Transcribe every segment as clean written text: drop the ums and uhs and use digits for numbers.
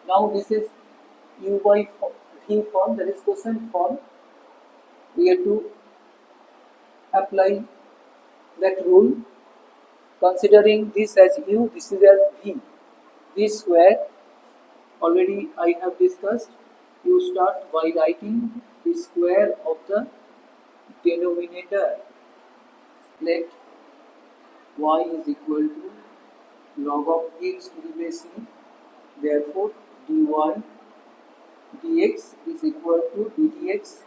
Now this is u by v form, that is quotient form. We have to apply that rule, considering this as u, this is as v. V square already I have discussed. You start by writing the square of the denominator. Let y is equal to log of x to the base e. Therefore, dy dx is equal to ddx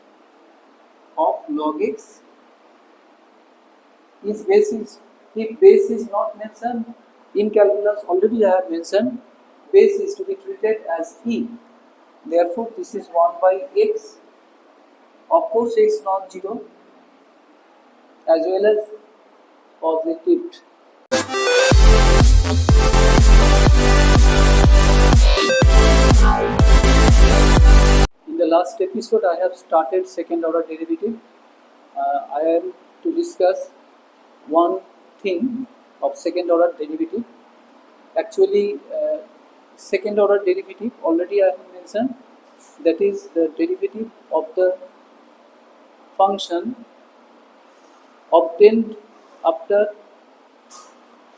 of log x. Is basis, if base is not mentioned in calculus, already I have mentioned base is to be treated as e. Therefore, this is 1 by x. Of course, x non-zero as well as positive. In the last episode, I have started second order derivative. I am to discuss one thing of second order derivative. Actually, second order derivative already I have mentioned, that is the derivative of the function obtained after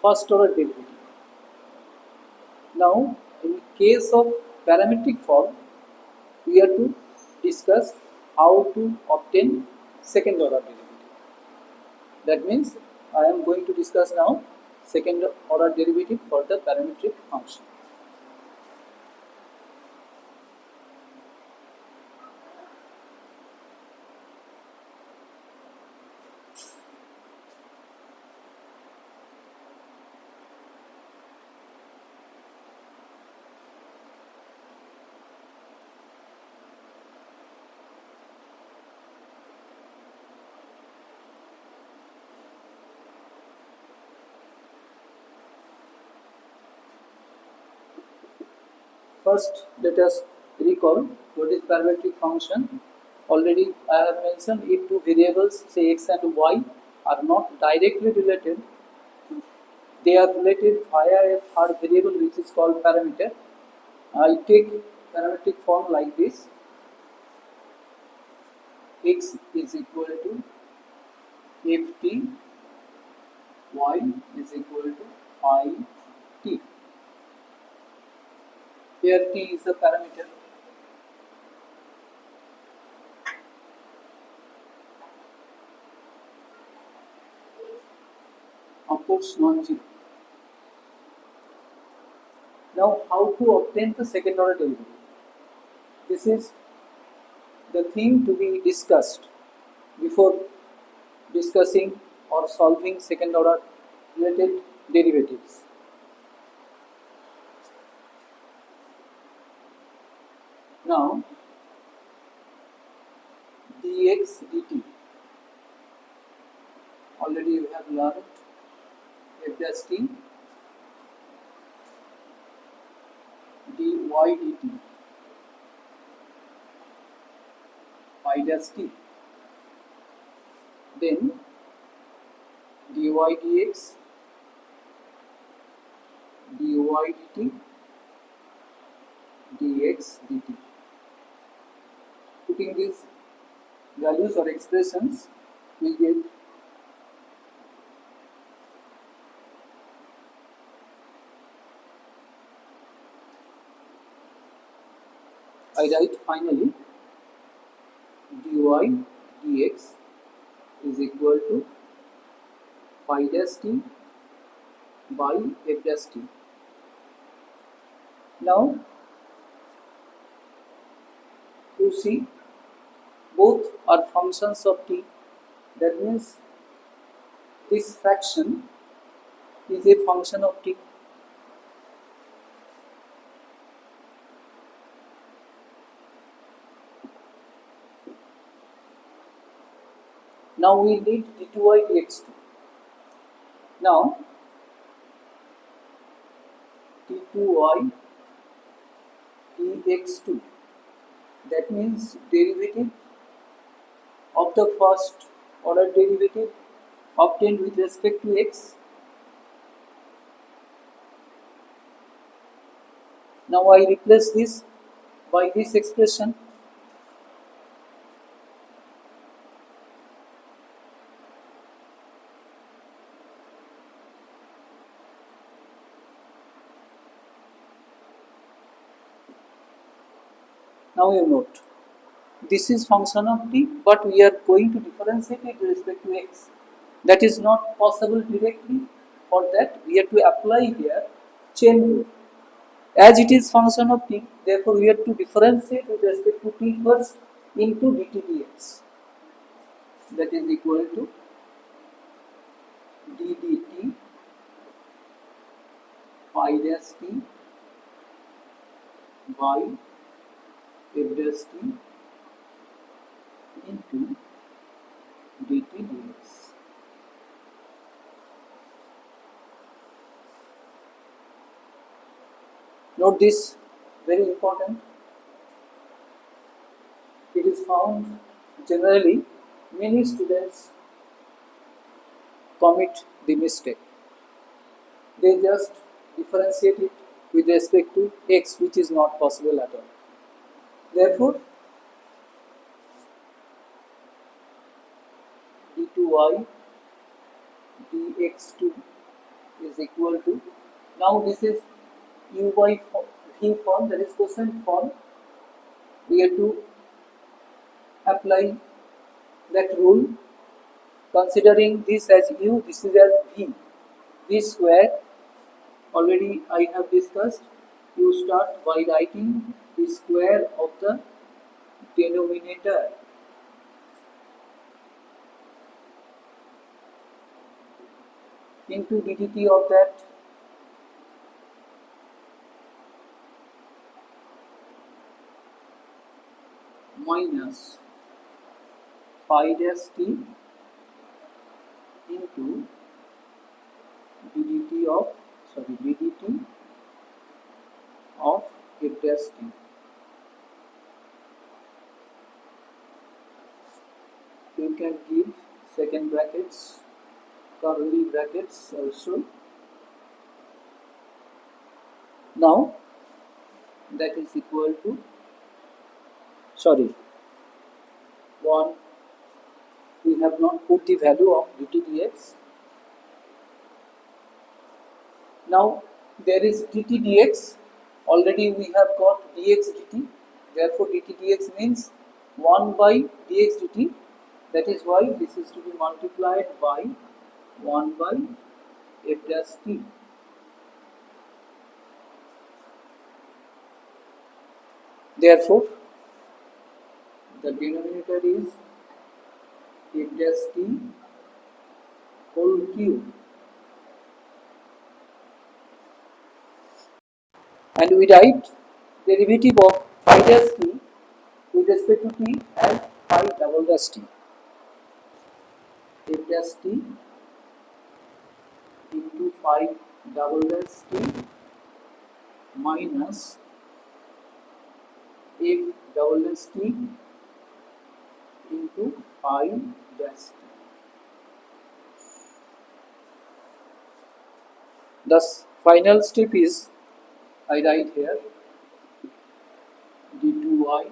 first order derivative. Now, in case of parametric form, we are to discuss how to obtain second order derivative. That means I am going to discuss now second order derivative for the parametric function. First, let us recall what is parametric function. Already I have mentioned if two variables, say x and y, are not directly related, they are related via a third variable which is called parameter. I take parametric form like this: x is equal to ft, y is equal to phi t. Here t is a parameter. Of course, non-zero. Now, how to obtain the second order derivative? This is the thing to be discussed before discussing or solving second order related derivatives. Now, dx dt, already you have learned f dash t, dy dt, phi dash t, then dy dx, dy dt, dx dt. Putting these values or expressions, we get I write finally dy dx is equal to phi dash t by f dash t. Now, you see, both are functions of t. That means this fraction is a function of t. Now we need d2y dx2. Now d2y dx2, that means derivative of the first order derivative obtained with respect to x Now I replace this by this expression. Now you note, this is function of t, but we are going to differentiate it with respect to x. That is not possible directly. For that, we have to apply here chain rule. As it is function of t, therefore we have to differentiate with respect to t first into dt dx. That is equal to d dt phi dash t by f dash t into dt dx. Note this, very important. It is found generally many students commit the mistake. They just differentiate it with respect to x, which is not possible at all. Therefore, d2y dx2 is equal to, now this is u by v form, that is quotient form. We have to apply that rule, considering this as u, this is as v. This square already I have discussed. You start by writing the square of the denominator into ddt of that minus phi dash t into ddt of f dash t. You can give second brackets, curly brackets also. Now that is equal to, one, we have not put the value of dt dx. Now there is dt dx, already we have got dx dt, therefore dt dx means 1 by dx dt. That is why this is to be multiplied by 1 by f dash t. Therefore, the denominator is f dash t whole cube. And we write derivative of phi dash t with respect to t as phi double dash t. F dash t into phi double dash t minus f double dash t into phi dash t. Thus, final step is, I write here d2y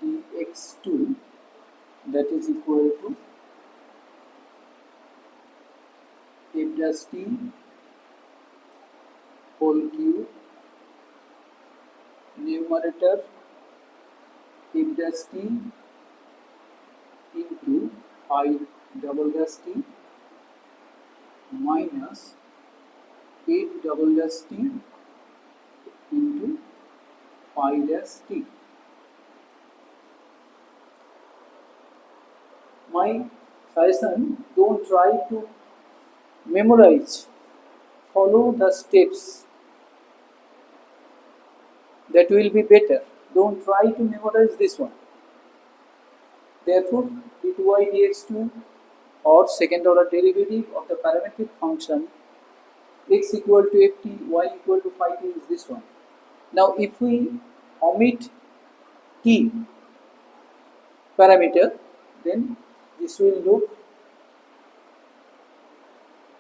dx2, that is equal to f dash t whole cube, numerator f dash t into phi double dash t minus f double dash t into phi dash t. My suggestion, don't try to memorize, follow the steps, that will be better. Don't try to memorize this one. Therefore, d2y dx2 or second order derivative of the parametric function x equal to ft, y equal to phi t is this one. Now if we omit t parameter, then this will look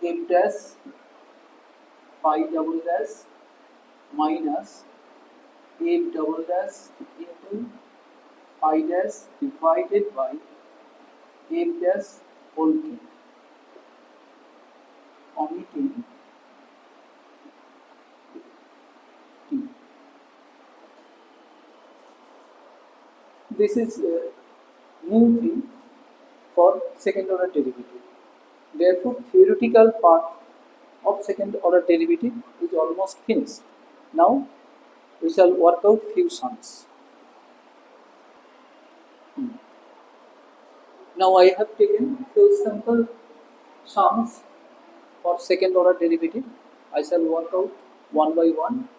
f dash phi double dash minus f double dash into phi dash divided by f dash whole cube, omitting t. This is a new thing for second order derivative. Therefore, theoretical part of second order derivative is almost finished. Now, we shall work out few sums. Now, I have taken few simple sums for second order derivative. I shall work out one by one.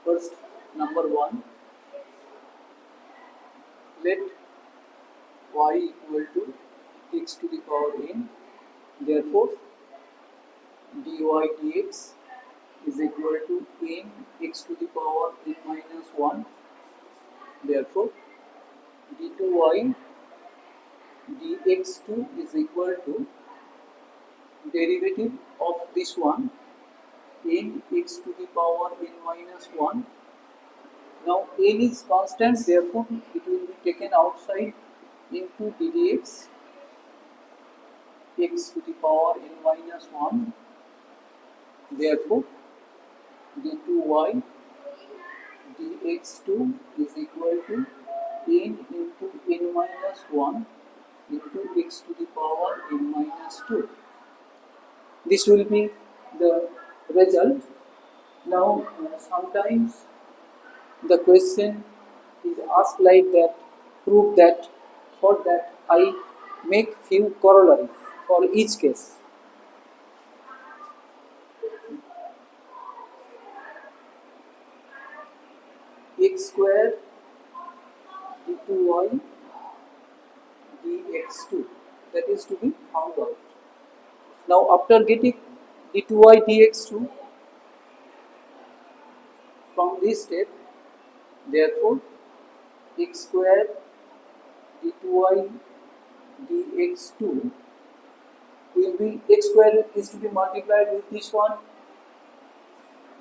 First, number 1, let y equal to x to the power n. Therefore, dy dx is equal to n x to the power n minus 1. Therefore, d2y dx2 is equal to derivative of this one n x to the power n minus 1. Now n is constant, therefore it will be taken outside into ddx x to the power n minus 1. Therefore d2y dx2 is equal to n into n minus 1 into x to the power n minus 2. This will be the result. Now sometimes the question is asked like that, prove that. For that I make few corollaries for each case. X square d2y dx2, that is to be found out. Now after getting d2y dx2 from this step, therefore x square d2y dx2 will be, x square is to be multiplied with this one,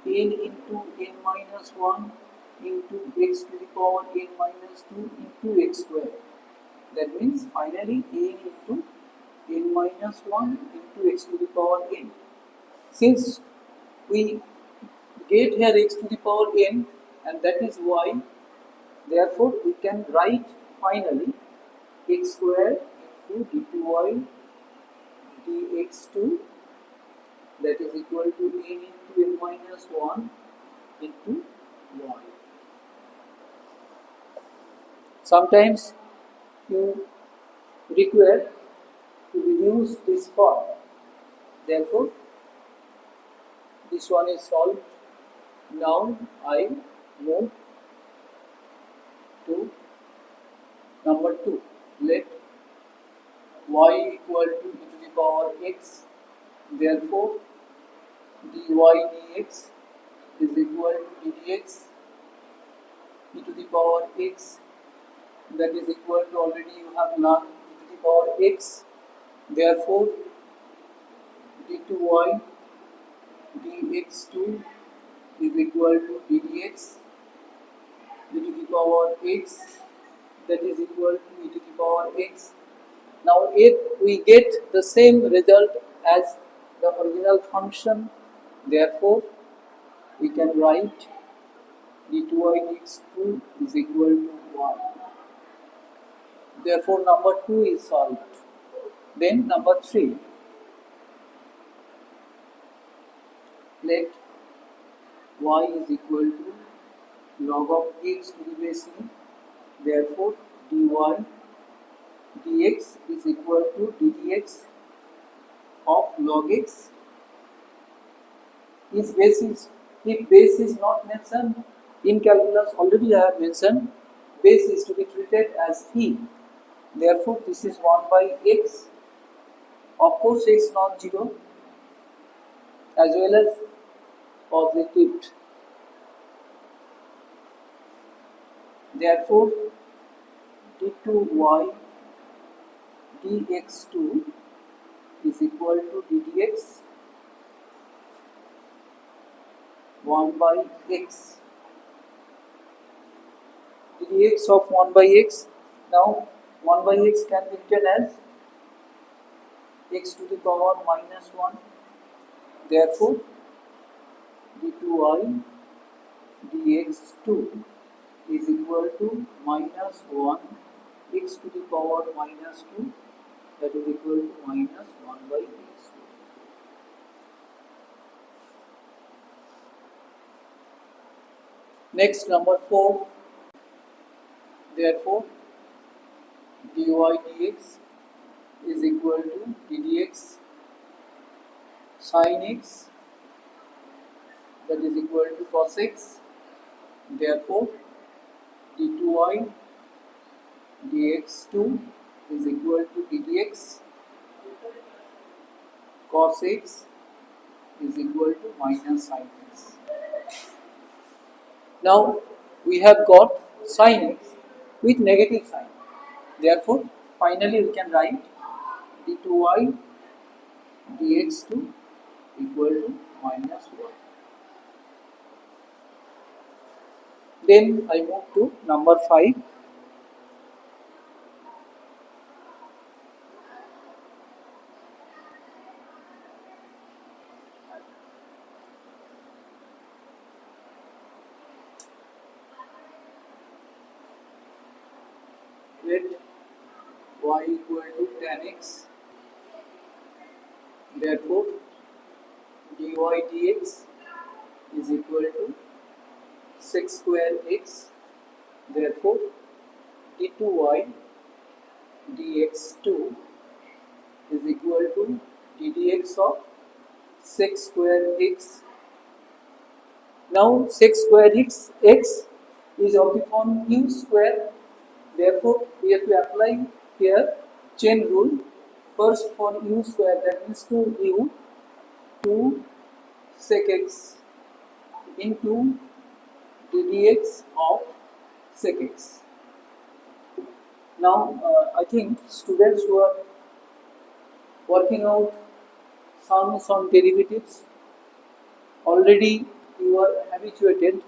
n into n minus 1 into x to the power n minus 2 into x square. That means finally n into n minus 1 into x to the power n. Since we get here x to the power n, and that is y, therefore we can write finally x square into d2y dx2, that is equal to n into n minus 1 into y. Sometimes you require to reduce this form. Therefore, this one is solved. Now I move to number 2. Let y equal to e to the power x. Therefore, dy dx is equal to dx e to the power x. That is equal to, already you have learned, e to the power x. Therefore, d2y dx2 is equal to ddx e to the power x, that is equal to e to the power x. Now if we get the same result as the original function, therefore we can write d2y dx2 is equal to y. Therefore number 2 is solved. Then number 3, let y is equal to log of x to the base e. Therefore dy dx is equal to ddx of log x. If base is not mentioned in calculus, already I have mentioned base is to be treated as e. Therefore this is 1 by x. Of course x non-zero as well as positive. Therefore d2y dx2 is equal to ddx 1 by x, dx of 1 by x. Now 1 by x can be written as x to the power minus 1. Therefore d2I dx2 is equal to minus 1 x to the power minus 2, that is equal to minus 1 by x2. Next, number 4. Therefore dy dx is equal to ddx sin x, that is equal to cos x. Therefore d2I dx2 is equal to ddx cos x is equal to minus sin x. Now we have got sin x with negative sign. Therefore finally we can write d2I dx2 equal to minus 1. Then I move to number 5. Let y equal to tan x. Therefore dy dx is equal to sec square x. Therefore d2y dx2 is equal to ddx of sec square x. Now sec square x is of the form u square. Therefore we have to apply here chain rule. First for u square, that means 2u 2 sec x into ddx of sec x. Now I think students who are working out sums on derivatives, already you are habituated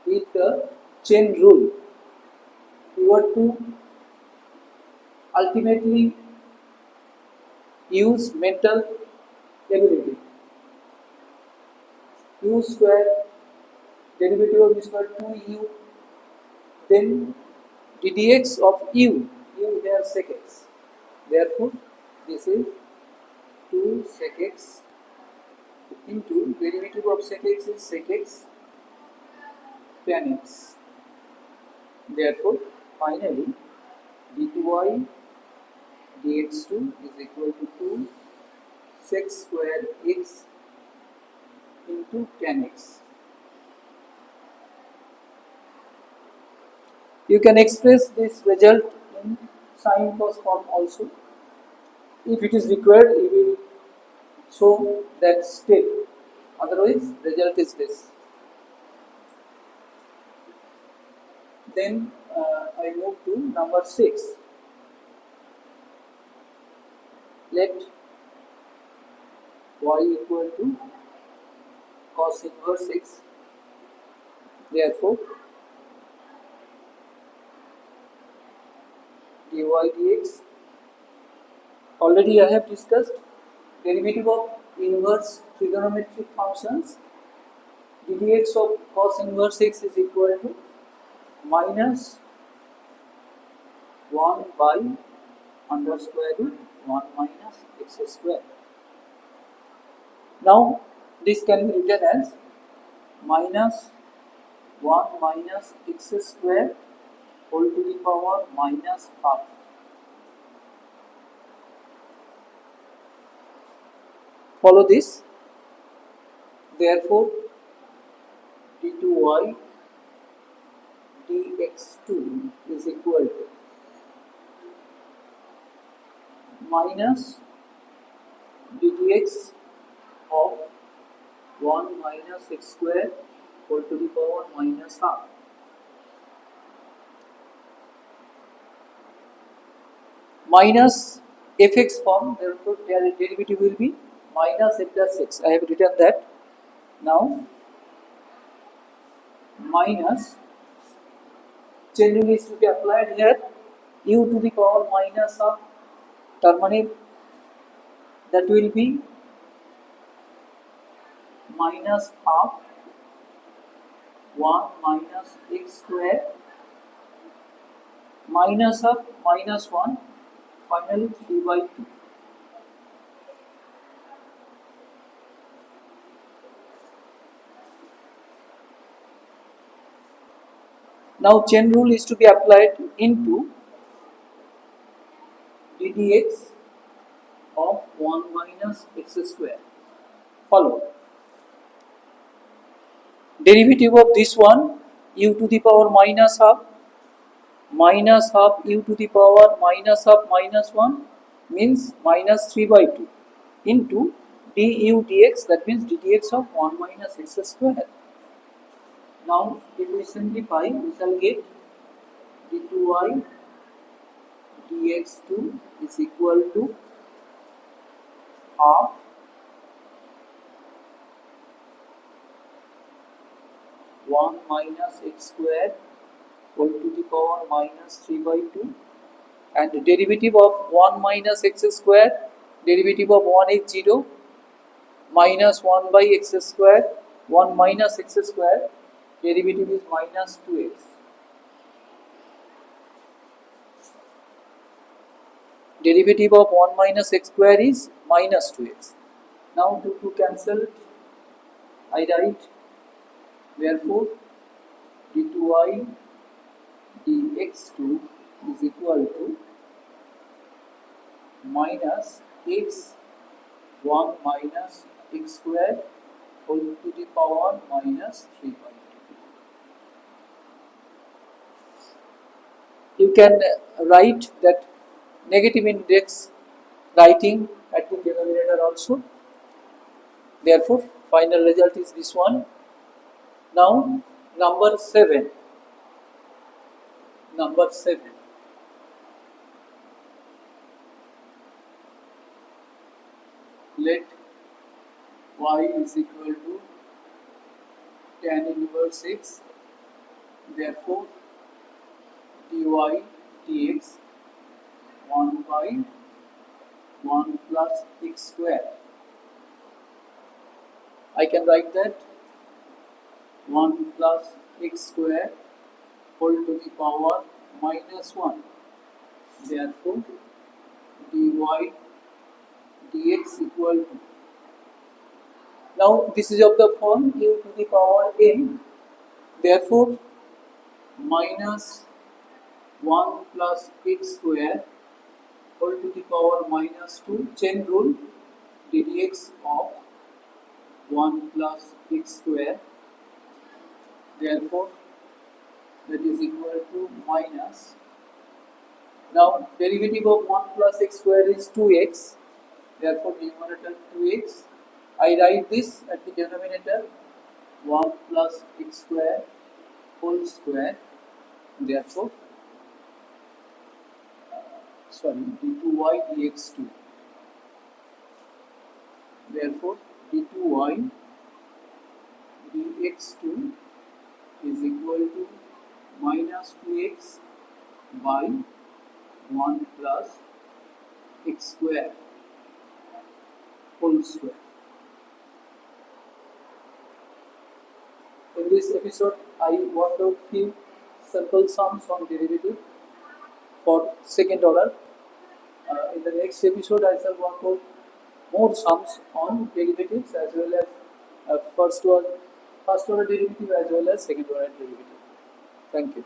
with the chain rule. You are to ultimately use mental ability. U square, derivative of u square 2u, then ddx of u here sec x. Therefore this is 2 sec x into derivative of sec x is sec x tan x. Therefore finally d2y dx2 is equal to 2 sec square x into tan x. You can express this result in sin cos form also. If it is required, you will show that step. Otherwise, result is this. Then I move to number 6. Let y equal to cos inverse x. Therefore dy dx, already I have discussed derivative of inverse trigonometric functions. ddx of cos inverse x is equal to minus 1 by under square root 1 minus x square. Now this can be written as minus 1 minus x square whole to the power minus half. Follow this. Therefore d2y dx2 is equal to minus ddx of 1 minus x square whole to the power minus half. Minus fx form, therefore derivative will be minus f plus x. I have written that. Now minus, chain rule is to be applied here, u to the power minus of terminate, that will be minus half 1 minus x square minus of minus 1, finally 3 by 2. Now chain rule is to be applied into ddx of 1 minus x square. Follow. Derivative of this one, u to the power minus half u to the power minus half minus 1 means minus 3 by 2 into du dx, that means ddx of 1 minus x square. Now if we simplify, we shall get d2y dx2 is equal to half 1 minus x square whole to the power minus 3 by 2, and the derivative of 1 minus x square, derivative of 1 is 0, minus 1 by x square, 1 minus x square, derivative is minus 2x. Derivative of 1 minus x square is minus 2x. Now to cancel, I write, therefore d2y dx2 is equal to minus x 1 minus x square whole to the power minus 3 by 2. You can write that negative index writing at the denominator also. Therefore, final result is this one. Now, number 7. Let y is equal to tan inverse x. Therefore, dy dx 1 by 1 plus x square. I can write that 1 plus x square whole to the power minus 1. Therefore, dy dx equal to, now this is of the form u to the power n. Therefore, minus 1 plus x square whole to the power minus 2, chain rule, ddx of 1 plus x square. Therefore, that is equal to minus, now derivative of 1 plus x square is 2x, therefore numerator 2x. I write this at the denominator 1 plus x square whole square. Therefore, d2y dx2. Therefore, d2y dx2 is equal to minus 2x by 1 plus x square whole square. In this episode, I worked out few simple sums on derivative for second order. In the next episode, I shall work out more sums on derivatives as well as first order derivative as well as second order derivative. Thank you.